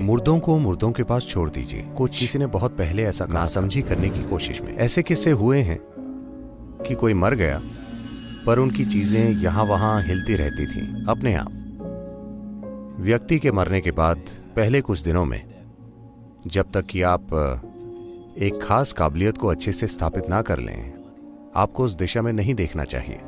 मुर्दों को मुर्दों के पास छोड़ दीजिए। कुछ किसी ने बहुत पहले ऐसा नासमझी करने की कोशिश में ऐसे किस्से हुए हैं कि कोई मर गया पर उनकी चीजें यहां वहां हिलती रहती थीं अपने आप। व्यक्ति के मरने के बाद पहले कुछ दिनों में जब तक कि आप एक खास काबिलियत को अच्छे से स्थापित ना कर लें, आपको उस दिशा में नहीं देखना चाहिए।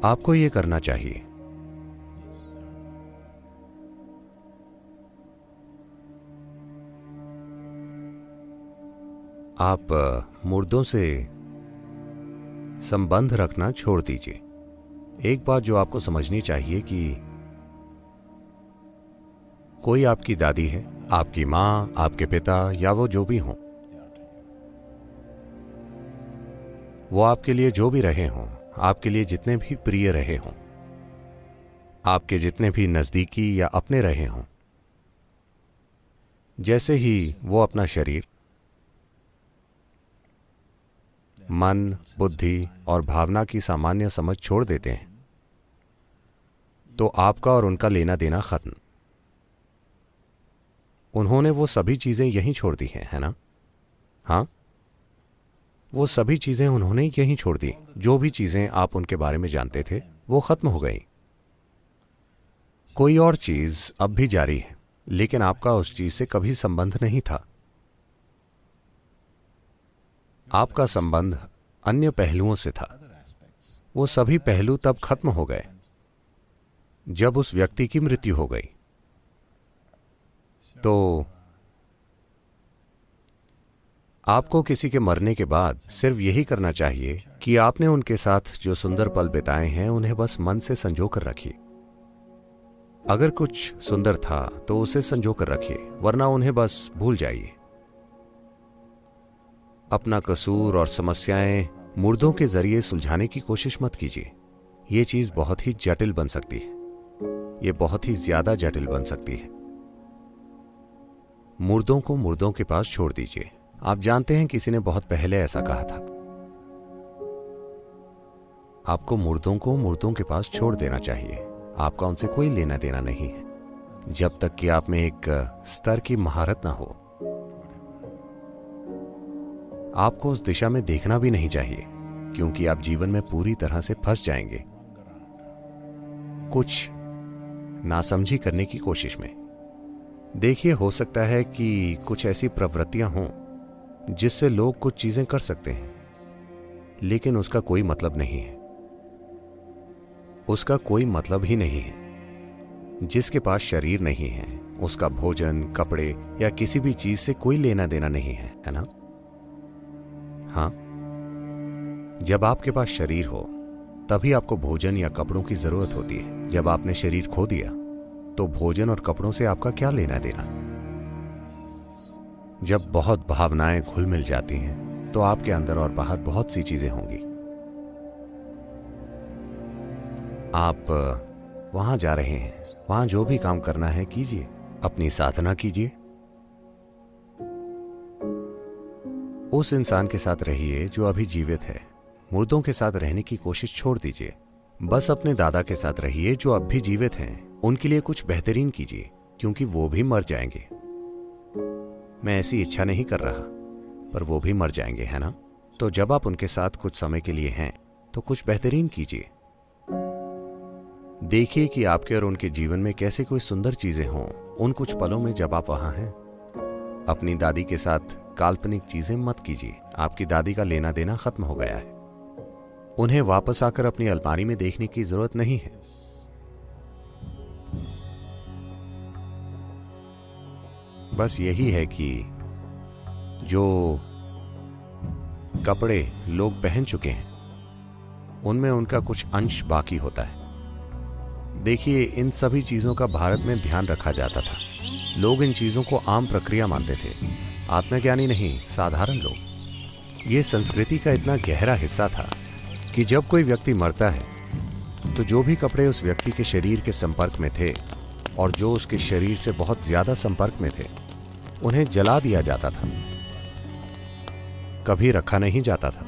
आपको ये करना चाहिए। आप मुर्दों से संबंध रखना छोड़ दीजिए। एक बात जो आपको समझनी चाहिए कि कोई आपकी दादी है, आपकी मां, आपके पिता या वो जो भी हों, वो आपके लिए जो भी रहे हों, आपके लिए जितने भी प्रिय रहे हों, आपके जितने भी नजदीकी या अपने रहे हों, जैसे ही वो अपना शरीर, मन, बुद्धि और भावना की सामान्य समझ छोड़ देते हैं, तो आपका और उनका लेना देना खत्म। उन्होंने वो सभी चीजें यहीं छोड़ दी हैं, है ना? हाँ, वो सभी चीजें उन्होंने यहीं छोड़ दी। जो भी चीजें आप उनके बारे में जानते थे वो खत्म हो गई। कोई और चीज अब भी जारी है, लेकिन आपका उस चीज से कभी संबंध नहीं था। आपका संबंध अन्य पहलुओं से था। वो सभी पहलू तब खत्म हो गए जब उस व्यक्ति की मृत्यु हो गई। तो आपको किसी के मरने के बाद सिर्फ यही करना चाहिए कि आपने उनके साथ जो सुंदर पल बिताए हैं उन्हें बस मन से संजो कर रखिए। अगर कुछ सुंदर था तो उसे संजो कर रखिए, वरना उन्हें बस भूल जाइए। अपना कसूर और समस्याएं मुर्दों के जरिए सुलझाने की कोशिश मत कीजिए। यह चीज बहुत ही जटिल बन सकती है। यह बहुत ही ज्यादा जटिल बन सकती है। मुर्दों को मुर्दों के पास छोड़ दीजिए। आप जानते हैं किसी ने बहुत पहले ऐसा कहा था, आपको मुर्दों को मुर्दों के पास छोड़ देना चाहिए। आपका उनसे कोई लेना देना नहीं है जब तक कि आप में एक स्तर की महारत ना हो। आपको उस दिशा में देखना भी नहीं चाहिए, क्योंकि आप जीवन में पूरी तरह से फंस जाएंगे कुछ नासमझी करने की कोशिश में। देखिए, हो सकता है कि कुछ ऐसी प्रवृत्तियां हों जिससे लोग कुछ चीजें कर सकते हैं, लेकिन उसका कोई मतलब नहीं है। उसका कोई मतलब ही नहीं है। जिसके पास शरीर नहीं है, उसका भोजन, कपड़े या किसी भी चीज से कोई लेना देना नहीं है, है ना? हाँ, जब आपके पास शरीर हो तभी आपको भोजन या कपड़ों की जरूरत होती है। जब आपने शरीर खो दिया तो भोजन और कपड़ों से आपका क्या लेना देना? जब बहुत भावनाएं घुल मिल जाती हैं तो आपके अंदर और बाहर बहुत सी चीजें होंगी। आप वहां जा रहे हैं, वहां जो भी काम करना है कीजिए, अपनी साधना कीजिए। उस इंसान के साथ रहिए जो अभी जीवित है। मुर्दों के साथ रहने की कोशिश छोड़ दीजिए। बस अपने दादा के साथ रहिए जो अब भी जीवित हैं। उनके लिए कुछ बेहतरीन कीजिए, क्योंकि वो भी मर जाएंगे। मैं ऐसी इच्छा नहीं कर रहा, पर वो भी मर जाएंगे, है ना? तो जब आप उनके साथ कुछ समय के लिए हैं तो कुछ बेहतरीन कीजिए। देखिए कि आपके और उनके जीवन में कैसे कोई सुंदर चीजें हों उन कुछ पलों में जब आप वहां हैं। अपनी दादी के साथ काल्पनिक चीजें मत कीजिए। आपकी दादी का लेना देना खत्म हो गया है। उन्हें वापस आकर अपनी अलमारी में देखने की जरूरत नहीं है। बस यही है कि जो कपड़े लोग पहन चुके हैं उनमें उनका कुछ अंश बाकी होता है। देखिए, इन सभी चीजों का भारत में ध्यान रखा जाता था। लोग इन चीजों को आम प्रक्रिया मानते थे। आत्मज्ञानी नहीं, साधारण लोग। ये संस्कृति का इतना गहरा हिस्सा था कि जब कोई व्यक्ति मरता है तो जो भी कपड़े उस व्यक्ति के शरीर के संपर्क में थे और जो उसके शरीर से बहुत ज्यादा संपर्क में थे, उन्हें जला दिया जाता था कभी रखा नहीं जाता था।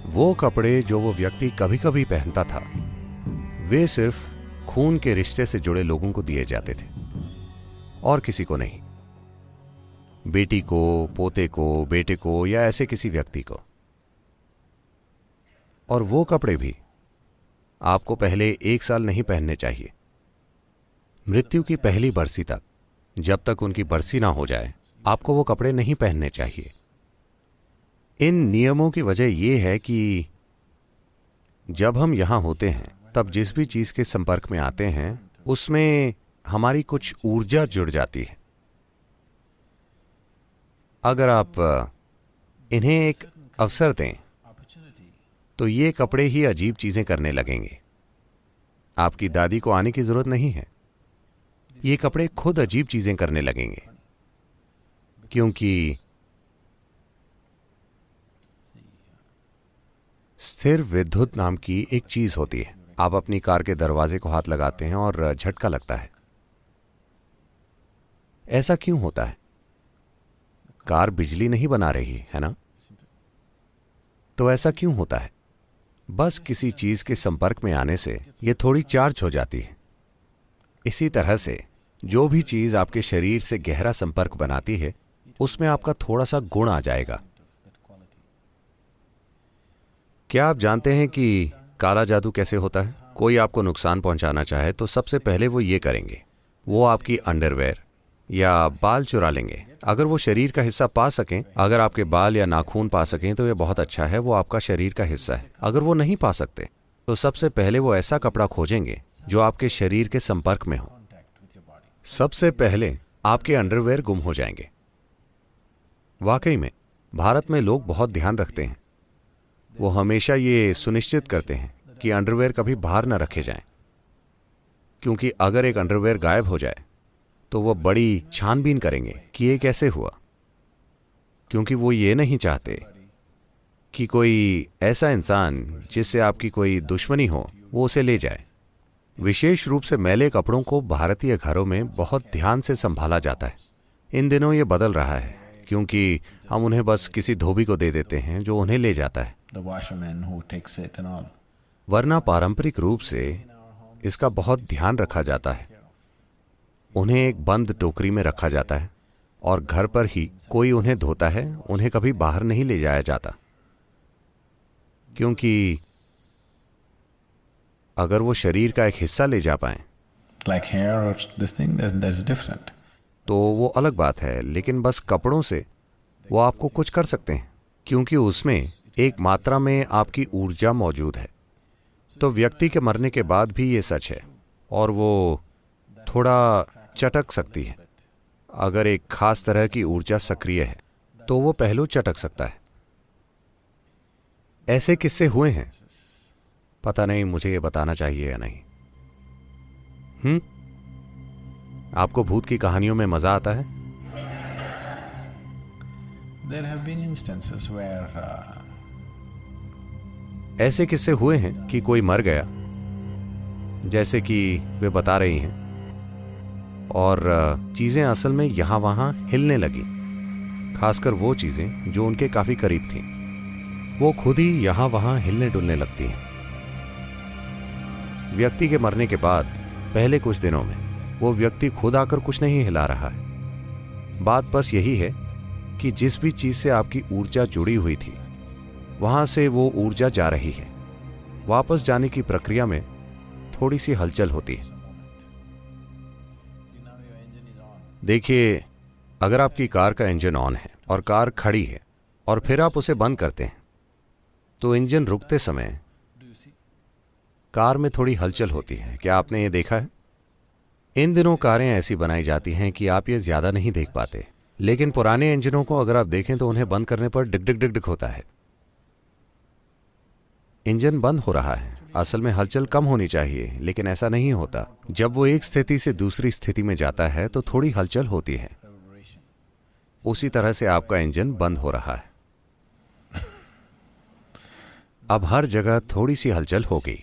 वो कपड़े जो वो व्यक्ति कभी कभी पहनता था, वे सिर्फ खून के रिश्ते से जुड़े लोगों को दिए जाते थे और किसी को नहीं। बेटी को, पोते को, बेटे को या ऐसे किसी व्यक्ति को। और वो कपड़े भी आपको पहले 1 साल नहीं पहनने चाहिए। मृत्यु की पहली बरसी तक, जब तक उनकी बरसी ना हो जाए, आपको वो कपड़े नहीं पहनने चाहिए। इन नियमों की वजह यह है कि जब हम यहां होते हैं तब जिस भी चीज के संपर्क में आते हैं उसमें हमारी कुछ ऊर्जा जुड़ जाती है। अगर आप इन्हें एक अवसर दें तो ये कपड़े ही अजीब चीजें करने लगेंगे। आपकी दादी को आने की जरूरत नहीं है, ये कपड़े खुद अजीब चीजें करने लगेंगे, क्योंकि स्थिर विद्युत नाम की एक चीज होती है। आप अपनी कार के दरवाजे को हाथ लगाते हैं और झटका लगता है। ऐसा क्यों होता है? कार बिजली नहीं बना रही है ना? तो ऐसा क्यों होता है? बस किसी चीज के संपर्क में आने से यह थोड़ी चार्ज हो जाती है। इसी तरह से जो भी चीज आपके शरीर से गहरा संपर्क बनाती है उसमें आपका थोड़ा सा गुण आ जाएगा। क्या आप जानते हैं कि काला जादू कैसे होता है? कोई आपको नुकसान पहुंचाना चाहे तो सबसे पहले वो ये करेंगे, वो आपकी अंडरवेयर या बाल चुरा लेंगे। अगर वो शरीर का हिस्सा पा सकें, अगर आपके बाल या नाखून पा सकें तो ये बहुत अच्छा है, वो आपका शरीर का हिस्सा है। अगर वो नहीं पा सकते तो सबसे पहले वो ऐसा कपड़ा खोजेंगे जो आपके शरीर के संपर्क में हो। सबसे पहले आपके अंडरवेयर गुम हो जाएंगे। वाकई में भारत में लोग बहुत ध्यान रखते हैं। वो हमेशा ये सुनिश्चित करते हैं कि अंडरवेयर कभी बाहर न रखे जाएं, क्योंकि अगर एक अंडरवेयर गायब हो जाए तो वो बड़ी छानबीन करेंगे कि ये कैसे हुआ, क्योंकि वो ये नहीं चाहते कि कोई ऐसा इंसान जिससे आपकी कोई दुश्मनी हो वो उसे ले जाए। विशेष रूप से मैले कपड़ों को भारतीय घरों में बहुत ध्यान से संभाला जाता है। इन दिनों ये बदल रहा है क्योंकि हम उन्हें बस किसी धोबी को दे देते हैं जो उन्हें ले जाता है। वरना पारंपरिक रूप से इसका बहुत ध्यान रखा जाता है। उन्हें एक बंद टोकरी में रखा जाता है और घर पर ही कोई उन्हें धोता है। उन्हें कभी बाहर नहीं ले जाया जाता, क्योंकि अगर वो शरीर का एक हिस्सा ले जा पाए तो वो अलग बात है, लेकिन बस कपड़ों से वो आपको कुछ कर सकते हैं, क्योंकि उसमें एक मात्रा में आपकी ऊर्जा मौजूद है। तो व्यक्ति के मरने के बाद भी ये सच है, और वो थोड़ा चटक सकती है। अगर एक खास तरह की ऊर्जा सक्रिय है तो वो पहलू चटक सकता है। ऐसे किस्से हुए हैं, पता नहीं मुझे ये बताना चाहिए या नहीं। आपको भूत की कहानियों में मजा आता है? ऐसे किस्से हुए हैं कि कोई मर गया, जैसे कि वे बता रही हैं, और चीजें असल में यहां वहां हिलने लगी, खासकर वो चीजें जो उनके काफी करीब थीं। वो खुद ही यहां वहां हिलने डुलने लगती हैं। व्यक्ति के मरने के बाद पहले कुछ दिनों में वो व्यक्ति खुद आकर कुछ नहीं हिला रहा है। बात बस यही है कि जिस भी चीज से आपकी ऊर्जा जुड़ी हुई थी वहां से वो ऊर्जा जा रही है। वापस जाने की प्रक्रिया में थोड़ी सी हलचल होती है। देखिए, अगर आपकी कार का इंजन ऑन है और कार खड़ी है और फिर आप उसे बंद करते हैं तो इंजन रुकते समय कार में थोड़ी हलचल होती है। क्या आपने ये देखा है? इन दिनों कारें ऐसी बनाई जाती हैं कि आप ये ज्यादा नहीं देख पाते, लेकिन पुराने इंजनों को अगर आप देखें तो उन्हें बंद करने पर डिग डिग डिग डिग होता है। इंजन बंद हो रहा है, असल में हलचल कम होनी चाहिए, लेकिन ऐसा नहीं होता। जब वो एक स्थिति से दूसरी स्थिति में जाता है तो थोड़ी हलचल होती है। उसी तरह से आपका इंजन बंद हो रहा है। अब हर जगह थोड़ी सी हलचल होगी।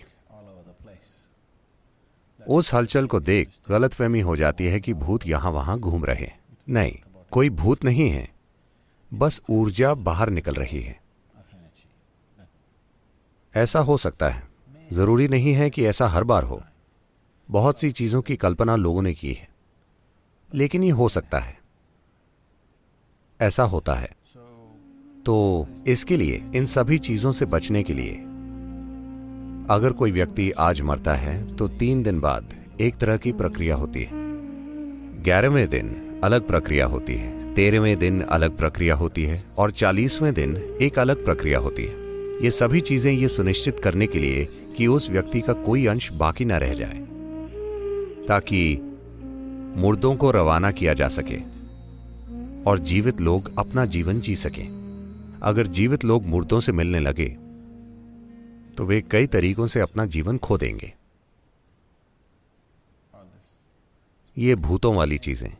उस हलचल को देख गलतफहमी हो जाती है कि भूत यहां वहां घूम रहे हैं। नहीं, कोई भूत नहीं है, बस ऊर्जा बाहर निकल रही है। ऐसा हो सकता है, जरूरी नहीं है कि ऐसा हर बार हो। बहुत सी चीजों की कल्पना लोगों ने की है, लेकिन ये हो सकता है, ऐसा होता है। तो इसके लिए, इन सभी चीजों से बचने के लिए, अगर कोई व्यक्ति आज मरता है तो 3 दिन बाद एक तरह की प्रक्रिया होती है, 11वें दिन अलग प्रक्रिया होती है, 13वें दिन अलग प्रक्रिया होती है और 40वें दिन एक अलग प्रक्रिया होती है। ये सभी चीजें ये सुनिश्चित करने के लिए कि उस व्यक्ति का कोई अंश बाकी न रह जाए, ताकि मुर्दों को रवाना किया जा सके और जीवित लोग अपना जीवन जी सकें। अगर जीवित लोग मुर्दों से मिलने लगे तो वे कई तरीकों से अपना जीवन खो देंगे। ये भूतों वाली चीजें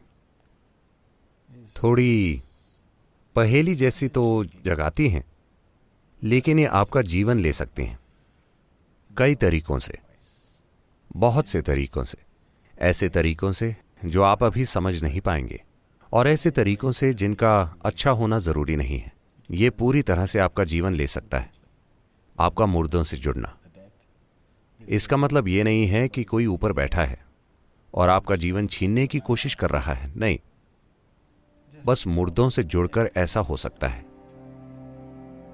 थोड़ी पहेली जैसी तो जगाती हैं, लेकिन ये आपका जीवन ले सकती हैं कई तरीकों से, बहुत से तरीकों से। ऐसे तरीकों से जो आप अभी समझ नहीं पाएंगे, और ऐसे तरीकों से जिनका अच्छा होना जरूरी नहीं है। ये पूरी तरह से आपका जीवन ले सकता है। आपका मुर्दों से जुड़ना, इसका मतलब ये नहीं है कि कोई ऊपर बैठा है और आपका जीवन छीनने की कोशिश कर रहा है, नहीं। बस मुर्दों से जुड़कर ऐसा हो सकता है।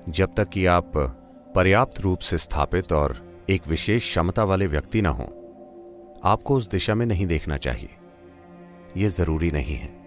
जब तक कि आप पर्याप्त रूप से स्थापित और एक विशेष क्षमता वाले व्यक्ति ना हो, आपको उस दिशा में नहीं देखना चाहिए। यह जरूरी नहीं है।